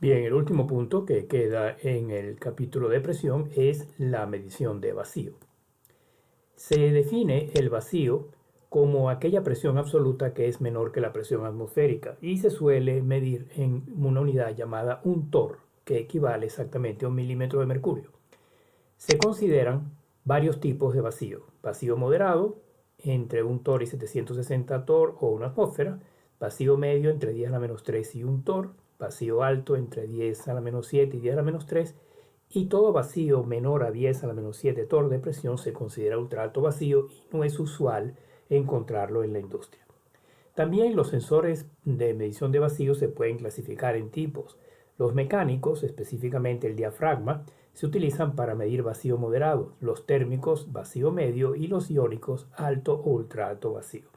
Bien, el último punto que queda en el capítulo de presión es la medición de vacío. Se define el vacío como aquella presión absoluta que es menor que la presión atmosférica y se suele medir en una unidad llamada un torr, que equivale exactamente a 1 milímetro de mercurio. Se consideran varios tipos de vacío. Vacío moderado, entre 1 torr y 760 torr o una atmósfera. Vacío medio, entre 10 a la menos 3 y 1 torr. Vacío alto, entre 10 a la menos 7 y 10 a la menos 3. Y todo vacío menor a 10 a la menos 7 torr de presión se considera ultra alto vacío y no es usual encontrarlo en la industria. También los sensores de medición de vacío se pueden clasificar en tipos. Los mecánicos, específicamente el diafragma, se utilizan para medir vacío moderado, los térmicos vacío medio y los iónicos alto o ultra alto vacío.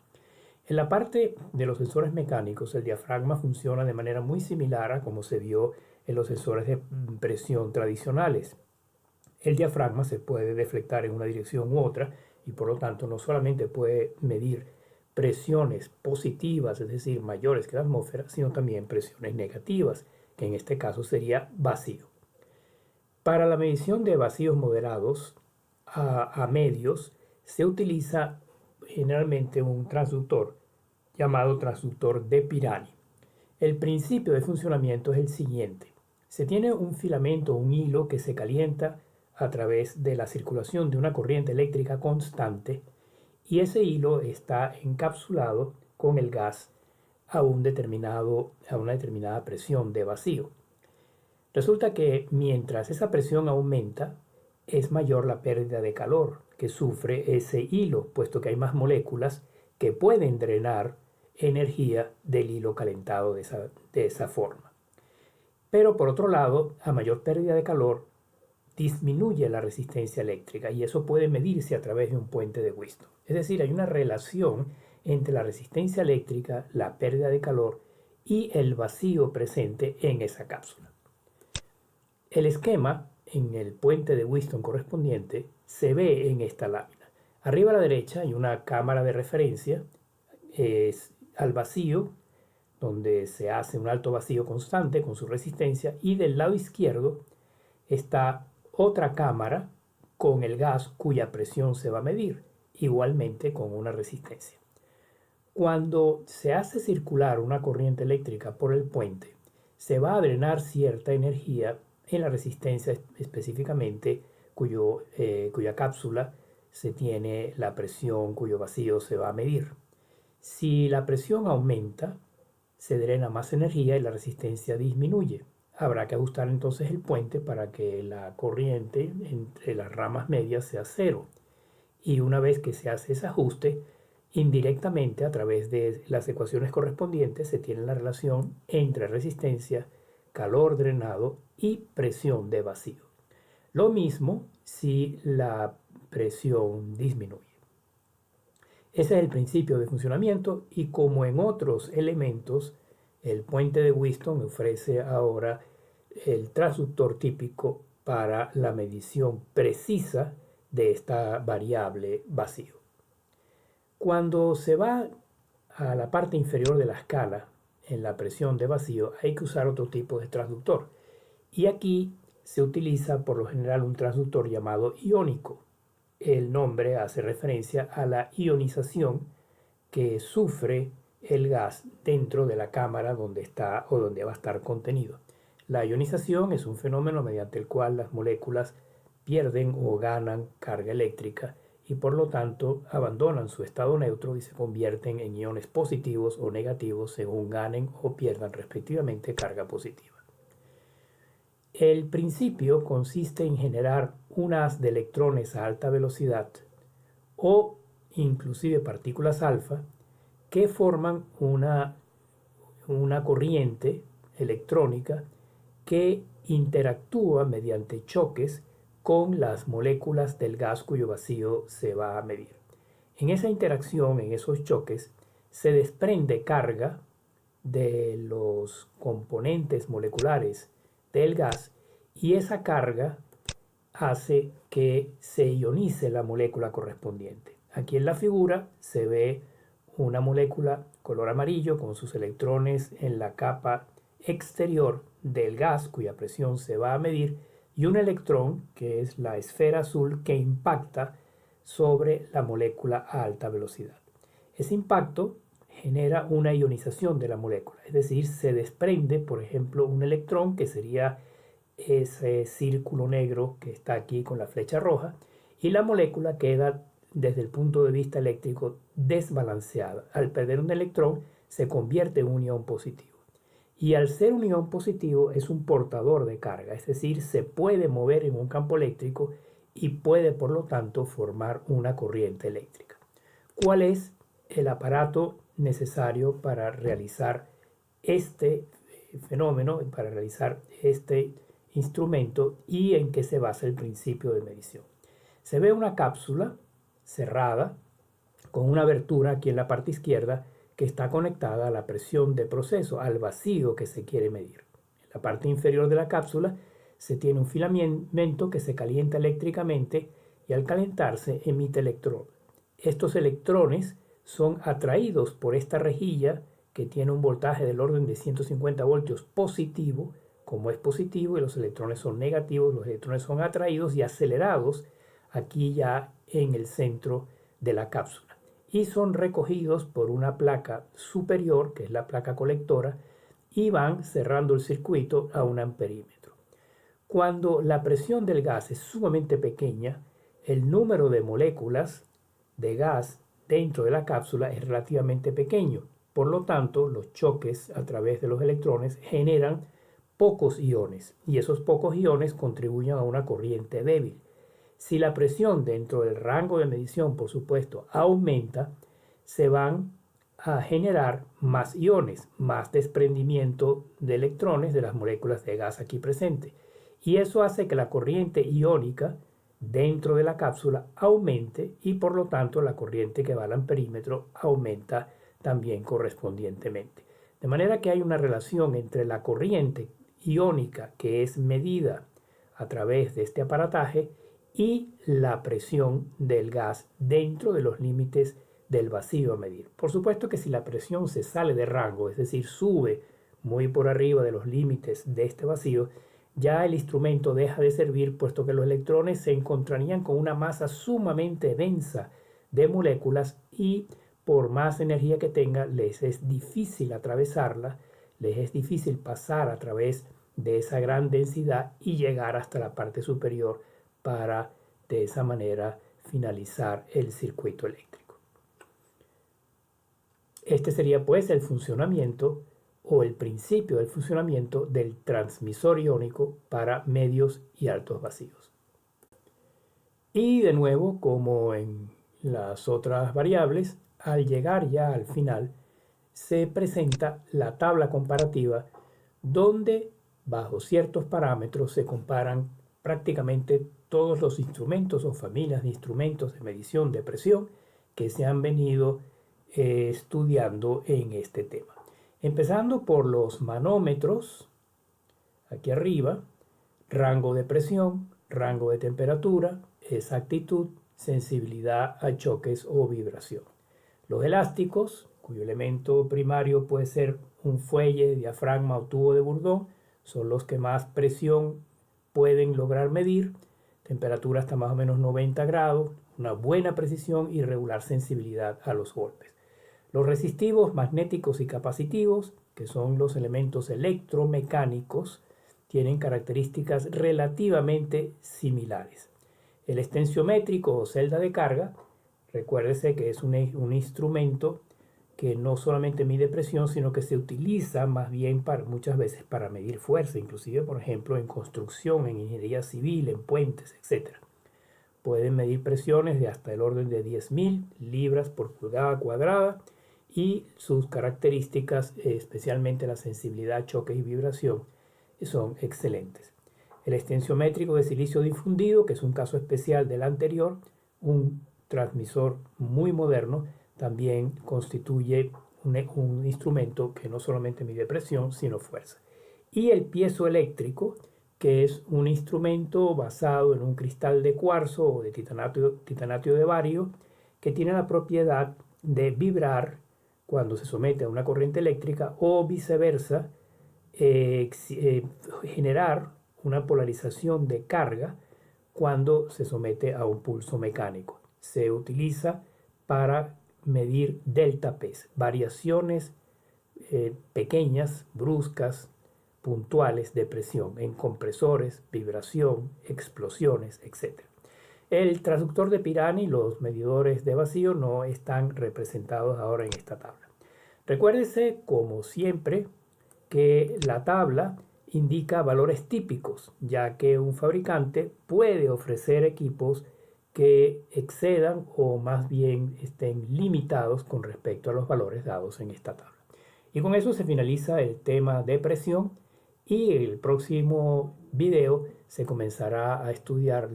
En la parte de los sensores mecánicos, el diafragma funciona de manera muy similar a como se vio en los sensores de presión tradicionales. El diafragma se puede deflectar en una dirección u otra y por lo tanto no solamente puede medir presiones positivas, es decir, mayores que la atmósfera, sino también presiones negativas, que en este caso sería vacío. Para la medición de vacíos moderados a medios se utiliza generalmente un transductor llamado transductor de Pirani. El principio de funcionamiento es el siguiente. Se tiene un filamento, un hilo que se calienta a través de la circulación de una corriente eléctrica constante y ese hilo está encapsulado con el gas a una determinada presión de vacío. Resulta que mientras esa presión aumenta, es mayor la pérdida de calor que sufre ese hilo, puesto que hay más moléculas que pueden drenar energía del hilo calentado de esa forma. Pero por otro lado, a mayor pérdida de calor, disminuye la resistencia eléctrica y eso puede medirse a través de un puente de Wheatstone. Es decir, hay una relación entre la resistencia eléctrica, la pérdida de calor y el vacío presente en esa cápsula. El esquema en el puente de Wheatstone correspondiente se ve en esta lámina. Arriba a la derecha hay una cámara de referencia, es al vacío, donde se hace un alto vacío constante con su resistencia, y del lado izquierdo está otra cámara con el gas cuya presión se va a medir, igualmente con una resistencia. Cuando se hace circular una corriente eléctrica por el puente, se va a drenar cierta energía en la resistencia específicamente cuya cápsula se tiene la presión cuyo vacío se va a medir. Si la presión aumenta, se drena más energía y la resistencia disminuye. Habrá que ajustar entonces el puente para que la corriente entre las ramas medias sea cero. Y una vez que se hace ese ajuste, indirectamente a través de las ecuaciones correspondientes se tiene la relación entre resistencia, calor drenado y presión de vacío. Lo mismo si la presión disminuye. Ese es el principio de funcionamiento y como en otros elementos, el puente de Wheatstone ofrece ahora el transductor típico para la medición precisa de esta variable vacío. Cuando se va a la parte inferior de la escala, en la presión de vacío, hay que usar otro tipo de transductor. Y aquí se utiliza por lo general un transductor llamado iónico. El nombre hace referencia a la ionización que sufre el gas dentro de la cámara donde está o donde va a estar contenido. La ionización es un fenómeno mediante el cual las moléculas pierden o ganan carga eléctrica y por lo tanto abandonan su estado neutro y se convierten en iones positivos o negativos según ganen o pierdan respectivamente carga positiva. El principio consiste en generar un haz de electrones a alta velocidad o inclusive partículas alfa que forman una corriente electrónica que interactúa mediante choques con las moléculas del gas cuyo vacío se va a medir. En esa interacción, en esos choques, se desprende carga de los componentes moleculares del gas y esa carga hace que se ionice la molécula correspondiente. Aquí en la figura se ve una molécula color amarillo con sus electrones en la capa exterior del gas cuya presión se va a medir y un electrón, que es la esfera azul que impacta sobre la molécula a alta velocidad. Ese impacto genera una ionización de la molécula, es decir, se desprende, por ejemplo, un electrón, que sería ese círculo negro que está aquí con la flecha roja, y la molécula queda desde el punto de vista eléctrico desbalanceada. Al perder un electrón se convierte en un ion positivo. Y al ser un ion positivo es un portador de carga, es decir, se puede mover en un campo eléctrico y puede por lo tanto formar una corriente eléctrica. ¿Cuál es el aparato necesario para realizar este fenómeno, para realizar este instrumento, y en qué se basa el principio de medición? Se ve una cápsula cerrada con una abertura aquí en la parte izquierda que está conectada a la presión de proceso, al vacío que se quiere medir. En la parte inferior de la cápsula se tiene un filamento que se calienta eléctricamente y al calentarse emite electrones. Estos electrones son atraídos por esta rejilla que tiene un voltaje del orden de 150 voltios positivo. Como es positivo y los electrones son negativos, los electrones son atraídos y acelerados aquí ya en el centro de la cápsula y son recogidos por una placa superior, que es la placa colectora, y van cerrando el circuito a un amperímetro. Cuando la presión del gas es sumamente pequeña, el número de moléculas de gas dentro de la cápsula es relativamente pequeño. Por lo tanto, los choques a través de los electrones generan pocos iones y esos pocos iones contribuyen a una corriente débil. Si la presión dentro del rango de medición, por supuesto, aumenta, se van a generar más iones, más desprendimiento de electrones de las moléculas de gas aquí presentes. Y eso hace que la corriente iónica dentro de la cápsula aumente y por lo tanto la corriente que va al amperímetro aumenta también correspondientemente. De manera que hay una relación entre la corriente iónica que es medida a través de este aparataje y la presión del gas dentro de los límites del vacío a medir. Por supuesto que si la presión se sale de rango, es decir, sube muy por arriba de los límites de este vacío, ya el instrumento deja de servir, puesto que los electrones se encontrarían con una masa sumamente densa de moléculas y por más energía que tengan, les es difícil atravesarla, les es difícil pasar a través de esa gran densidad y llegar hasta la parte superior para de esa manera finalizar el circuito eléctrico. Este sería pues el funcionamiento o el principio del funcionamiento del transmisor iónico para medios y altos vacíos. Y de nuevo, como en las otras variables, al llegar ya al final, se presenta la tabla comparativa donde bajo ciertos parámetros se comparan prácticamente todos los instrumentos o familias de instrumentos de medición de presión que se han venido estudiando en este tema. Empezando por los manómetros, aquí arriba, rango de presión, rango de temperatura, exactitud, sensibilidad a choques o vibración. Los elásticos, cuyo elemento primario puede ser un fuelle, diafragma o tubo de Bourdon, son los que más presión pueden lograr medir, temperatura hasta más o menos 90 grados, una buena precisión y regular sensibilidad a los golpes. Los resistivos, magnéticos y capacitivos, que son los elementos electromecánicos, tienen características relativamente similares. El extensiométrico o celda de carga, recuérdese que es un instrumento que no solamente mide presión, sino que se utiliza más bien muchas veces para medir fuerza, inclusive por ejemplo en construcción, en ingeniería civil, en puentes, etc. Pueden medir presiones de hasta el orden de 10.000 libras por pulgada cuadrada y sus características, especialmente la sensibilidad, choque y vibración, son excelentes. El extensiométrico de silicio difundido, que es un caso especial del anterior, un transmisor muy moderno, también constituye un instrumento que no solamente mide presión, sino fuerza. Y el piezoeléctrico, que es un instrumento basado en un cristal de cuarzo o de titanatio de bario, que tiene la propiedad de vibrar cuando se somete a una corriente eléctrica o viceversa, generar una polarización de carga cuando se somete a un pulso mecánico. Se utiliza para medir delta P, variaciones pequeñas, bruscas, puntuales de presión en compresores, vibración, explosiones, etc. El transductor de Pirani y los medidores de vacío no están representados ahora en esta tabla. Recuérdese, como siempre, que la tabla indica valores típicos, ya que un fabricante puede ofrecer equipos que excedan o más bien estén limitados con respecto a los valores dados en esta tabla. Y con eso se finaliza el tema de presión y el próximo video se comenzará a estudiar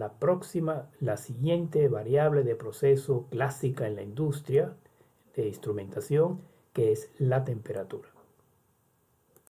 la siguiente variable de proceso clásica en la industria de instrumentación, que es la temperatura.